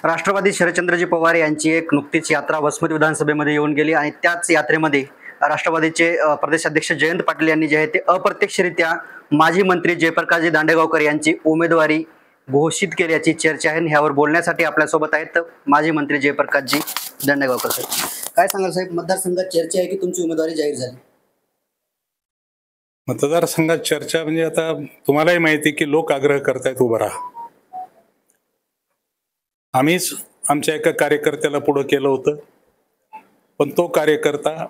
राष्ट्रवादी शरदचंद्रजी पवार यांची एक नुकतीच यात्रा वसमत विधानसभेमध्ये येऊन गेली आणि त्याच यात्रेमध्ये राष्ट्रवादीचे प्रदेशाध्यक्ष जयंत पाटील यांनी जे आहे ते अप्रत्यक्षरित्या माजी मंत्री जयप्रकाशजी दांडेगावकर यांची उमेदवारी घोषित केल्याची चर्चा आहे. ह्यावर बोलण्यासाठी आपल्यासोबत आहेत माजी मंत्री जयप्रकाशजी दांडेगावकर. साहेब काय सांगाल साहेब, मतदारसंघात चर्चा आहे की तुमची उमेदवारी जाहीर झाली? मतदारसंघात चर्चा म्हणजे आता तुम्हालाही माहिती की लोक आग्रह करतायत उभं राहा. आम्हीच आमच्या एका कार्यकर्त्याला पुढं केलं होतं, पण तो कार्यकर्ता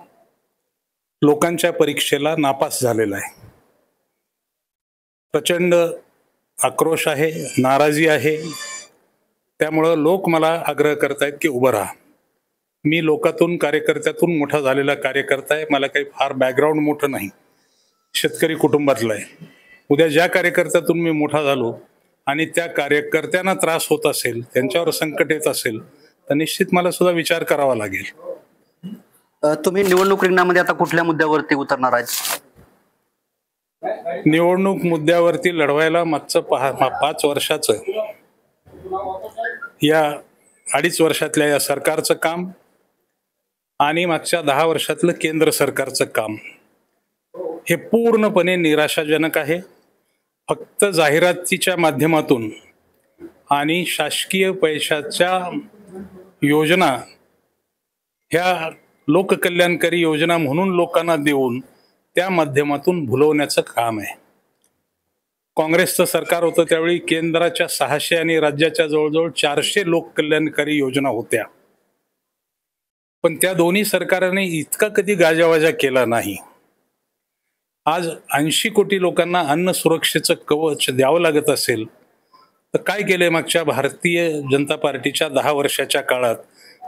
लोकांच्या परीक्षेला नापास झालेला आहे. प्रचंड आक्रोश आहे, नाराजी आहे. त्यामुळं लोक मला आग्रह करतायत की उभं राहा. मी लोकातून कार्यकर्त्यातून मोठा झालेला कार्यकर्ता आहे. मला काही फार बॅकग्राऊंड मोठं नाही, शेतकरी कुटुंबातला आहे. उद्या ज्या कार्यकर्त्यातून मी मोठा झालो आणि त्या कार्यकर्त्यांना त्रास होत असेल, त्यांच्यावर संकट येत असेल, तर निश्चित मला सुद्धा विचार करावा लागेल. तुम्ही निवडणूक रिंगणामध्ये आता कुठल्या मुद्द्यावरती उतरणार आहेत? निवडणूक मुद्द्यावरती लढवायला मागचं 5 वर्षाचं, या 2.5 वर्षातल्या या सरकारचं काम आणि मागच्या 10 वर्षातलं केंद्र सरकारचं काम हे पूर्णपणे निराशाजनक आहे. फक्त जाहिरातीच्या माध्यमातून आणि शासकीय पैशाच्या योजना ह्या लोककल्याणकारी योजना म्हणून लोकांना देऊन त्या माध्यमातून भुलवण्याचं काम आहे. काँग्रेसचं सरकार होतं त्यावेळी केंद्राच्या 600 आणि राज्याच्या जवळजवळ 400 लोककल्याणकारी योजना होत्या, पण त्या दोन्ही सरकारने इतका कधी गाजावाजा केला नाही. आज 80 कोटी लोकांना अन्न सुरक्षेचं कवच द्यावं लागत असेल तर काय केलंय मागच्या भारतीय जनता पार्टीच्या 10 वर्षाच्या काळात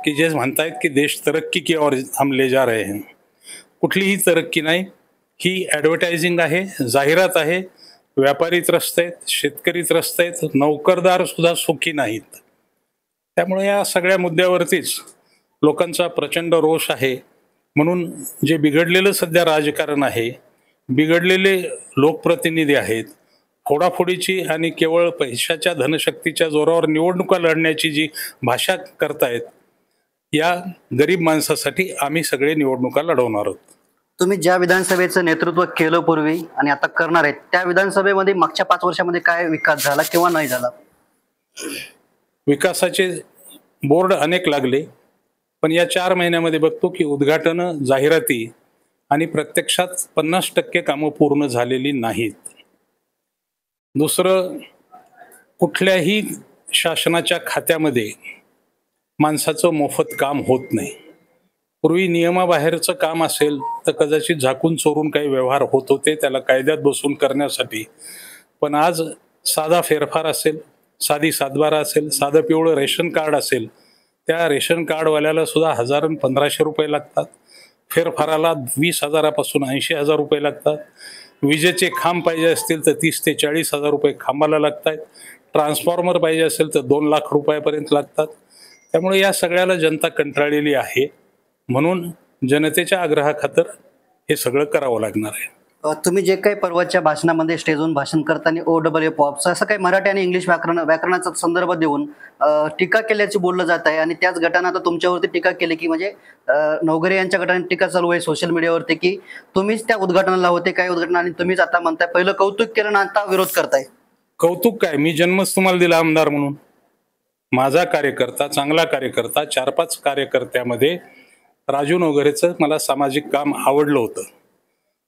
की जे म्हणतायत की देश तरक्की की ओर हम ले जा रहे हैं? कुठलीही तरक्की नाही. ही ॲडव्हर्टायझिंग आहे, जाहिरात आहे. व्यापारी त्रस्त आहेत, शेतकरी त्रस्त आहेत, नोकरदार सुद्धा सुखी नाहीत. त्यामुळे या सगळ्या मुद्द्यावरतीच लोकांचा प्रचंड रोष आहे. म्हणून जे बिघडलेलं सध्या राजकारण आहे, बिघडलेले लोकप्रतिनिधी आहेत, फोडाफोडीची आणि केवळ पैशाच्या धनशक्तीच्या जोरावर निवडणुका लढण्याची जी भाषा करतायत, या गरीब माणसासाठी आम्ही सगळे निवडणुका लढवणार आहोत. तुम्ही ज्या विधानसभेचं नेतृत्व केलं पूर्वी आणि आता करणार आहेत, त्या विधानसभेमध्ये मागच्या 5 वर्षामध्ये काय विकास झाला किंवा नाही झाला? विकासाचे बोर्ड अनेक लागले, पण या 4 महिन्यामध्ये बघतो की उद्घाटनं, जाहिराती आणि प्रत्यक्षात 50% कामं पूर्ण झालेली नाहीत. दुसरं, कुठल्याही शासनाच्या खात्यामध्ये माणसाचं मोफत काम होत नाही. पूर्वी नियमाबाहेरचं काम असेल तर कदाचित झाकून चोरून काही व्यवहार होत होते, त्याला कायद्यात बसून करण्यासाठी. पण आज साधा फेरफार असेल, साधी सातबारा असेल, साधं पिवळं रेशन कार्ड असेल, त्या रेशन कार्डवाल्याला सुद्धा 1000 आणि 1500 रुपये लागतात. फेरफाराला 20,000 पासून 80,000 रुपये लागतात. विजेचे खांब पाहिजे असतील तर 30 ते 40,000 रुपये खांबाला लागतात. ट्रान्सफॉर्मर पाहिजे असेल तर 2 लाख रुपयापर्यंत लागतात. त्यामुळे या सगळ्याला जनता कंटाळलेली आहे. म्हणून जनतेच्या आग्रहाखातर हे सगळं करावं लागणार आहे. तुम्ही जे काही परवाच्या भाषणामध्ये स्टेजवरून भाषण करताना OWA पॉप्स असं काही मराठी आणि इंग्लिश व्याकरणाचा संदर्भ देऊन टीका केल्याचे बोललं जात आहे आणि त्याच गटानं आता तुमच्यावरती टीका केली की म्हणजे नवघरे यांच्या गटाने टीका चालू आहे सोशल मीडियावरती की तुम्हीच त्या उद्घाटनाला होते, काय उद्घाटन, आणि तुम्हीच आता म्हणताय पहिलं कौतुक केलं ना आता विरोध करताय. कौतुक काय, मी जन्मच तुम्हाला दिला आमदार म्हणून. माझा कार्यकर्ता, चांगला कार्यकर्ता, 4-5 कार्यकर्त्यामध्ये राजू नवघरेचं मला सामाजिक काम आवडलं होतं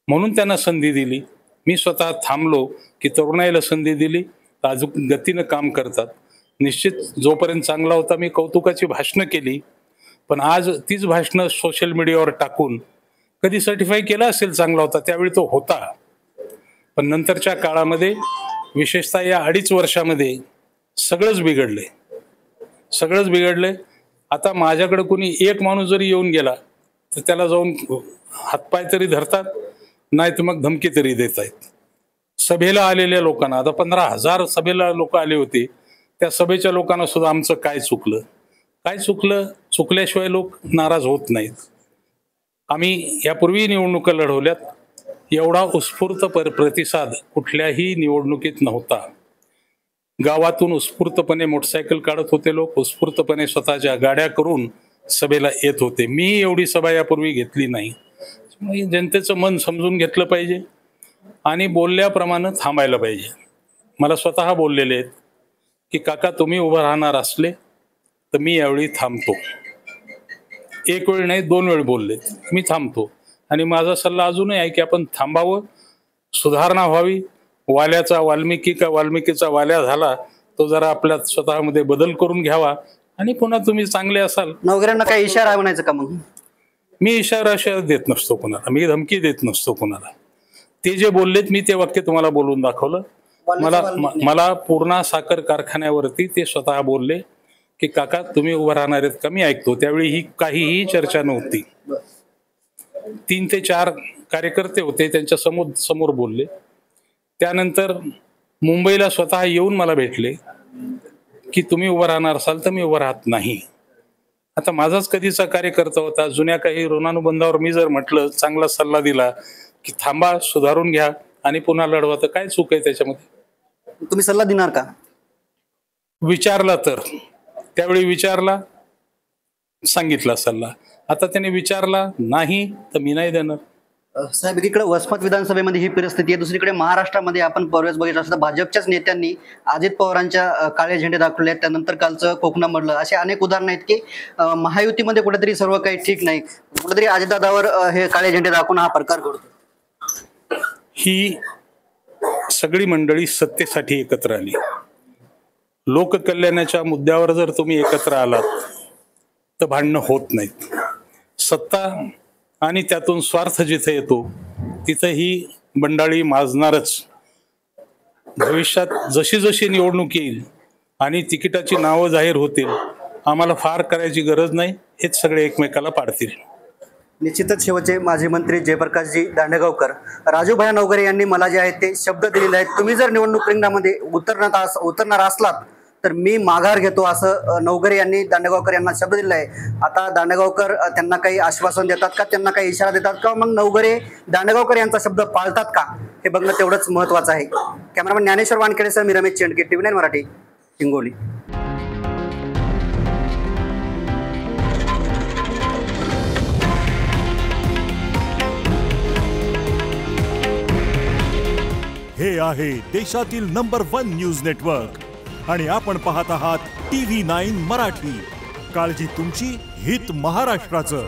म्हणून त्यांना संधी दिली. मी स्वतः थांबलो की तरुणाईला संधी दिली, अजून गतीनं काम करतात. निश्चित जोपर्यंत चांगला होता मी कौतुकाची भाषणं केली, पण आज तीच भाषणं सोशल मीडियावर टाकून कधी सर्टिफाय केला असेल चांगला होता, त्यावेळी तो होता. पण नंतरच्या काळामध्ये विशेषतः या 2.5 वर्षामध्ये सगळंच बिघडलंय. आता माझ्याकडे कोणी एक माणूस जरी येऊन गेला तर त्याला जाऊन हातपाय तरी धरतात, नाही तर मग धमकी तरी देत आहेत. सभेला आलेल्या लोकांना, आता 15,000 सभेला लोक आले होते, त्या सभेच्या लोकांना सुद्धा आमचं काय चुकलं, चुकल्याशिवाय लोक नाराज होत नाहीत. आम्ही यापूर्वी निवडणुका लढवल्यात, एवढा उत्स्फूर्त प्रतिसाद कुठल्याही निवडणुकीत नव्हता. गावातून उत्स्फूर्तपणे मोटरसायकल काढत होते लोक, उत्स्फूर्तपणे स्वतःच्या गाड्या करून सभेला येत होते. मी एवढी सभा यापूर्वी घेतली नाही. त्यामुळे जनतेचं मन समजून घेतलं पाहिजे आणि बोलल्याप्रमाणे थांबायला पाहिजे. मला स्वतः बोललेले आहेत की काका तुम्ही उभं राहणार असले तर मी यावेळी थांबतो. एक वेळ नाही 2 वेळ बोलले, मी थांबतो. आणि माझा सल्ला अजूनही आहे की आपण थांबावं, सुधारणा व्हावी. वाल्याचा वाल्मिकी का वाल्मिकीचा वाल्या झाला तो जरा आपल्या स्वतःमध्ये बदल करून घ्यावा आणि पुन्हा तुम्ही चांगले असाल. नवकऱ्यांना काही इशारा म्हणायचं का मग? मी इशारा देत नसतो कोणाला, मी धमकी देत नसतो कोणाला. ते जे बोललेत मी ते वाक्य तुम्हाला बोलून दाखवलं. मला पूर्णा साखर कारखान्यावरती ते स्वतः बोलले की काका तुम्ही उभं राहणार आहेत का? मी ऐकतो. त्यावेळी ही काहीही चर्चा नव्हती. 3 ते 4 कार्यकर्ते होते, त्यांच्या समोर बोलले. त्यानंतर मुंबईला स्वतः येऊन मला भेटले की तुम्ही उभं राहणार असाल तर मी उभं राहत नाही. आता माझाच कधीचा कार्यकर्ता होता, जुन्या काही ऋणानुबंधावर मी जर म्हटलं, चांगला सल्ला दिला की थांबा, सुधारून घ्या आणि पुन्हा लढवा, तर काय चूक आहे त्याच्यामध्ये? तुम्ही सल्ला देणार का? विचारला तर त्यावेळी विचारला, सांगितला सल्ला. आता त्याने विचारला नाही तर मी नाही देणार. साहेब, एकीकडे वसमत विधानसभेमध्ये ही परिस्थिती आहे, दुसरीकडे महाराष्ट्रामध्ये आपण परवेच बघितलं असतं भाजपच्याच नेत्यांनी अजित पवारांच्या काळे झेंडे दाखवले, त्यानंतर कालचं कोकणामधलं, असे अनेक उदाहरण आहेत की महायुतीमध्ये कुठेतरी सर्व काही ठीक नाही, कुठेतरी अजितदादावर हे काळे झेंडे दाखवून हा प्रकार घडतो. ही सगळी मंडळी सत्तेसाठी एकत्र आली. लोककल्याणाच्या मुद्द्यावर जर तुम्ही एकत्र आलात तर भांडणं होत नाहीत. सत्ता आणि त्यातून स्वार्थ जिथे येतो तिथे ही मंडळी माजणारच. भविष्यात जशी जशी निवडणूक येईल आणि तिकिटाची नावं जाहीर होतील, आम्हाला फार करायची गरज नाही, हेच सगळे एकमेकाला पाडतील. निश्चितच शेवटचे माजी मंत्री जयप्रकाशजी दांडेगावकर, राजूभाई नवघरे यांनी मला जे आहे ते शब्द दिलेले आहेत, तुम्ही जर निवडणूक रिंगणामध्ये उतरणार असलात तर मी माघार घेतो, असं नवघरे यांनी दांडेगावकर यांना शब्द दिला आहे. आता दांडेगावकर त्यांना काही आश्वासन देतात का, त्यांना काही इशारा देतात का, मग नवघरे दांडेगावकर यांचा शब्द पाळतात का, हे बघणं तेवढंच महत्त्वाचं आहे. कॅमेरामॅन ज्ञानेश्वर वानखेडेसह मी रमेश चेंडके, TV9 मराठी, हिंगोली. हे आहे देशातील नंबर 1 न्यूज नेटवर्क आणि आपण पाहत आहात TV9 मराठी. काळजी तुमची, हित महाराष्ट्राचं.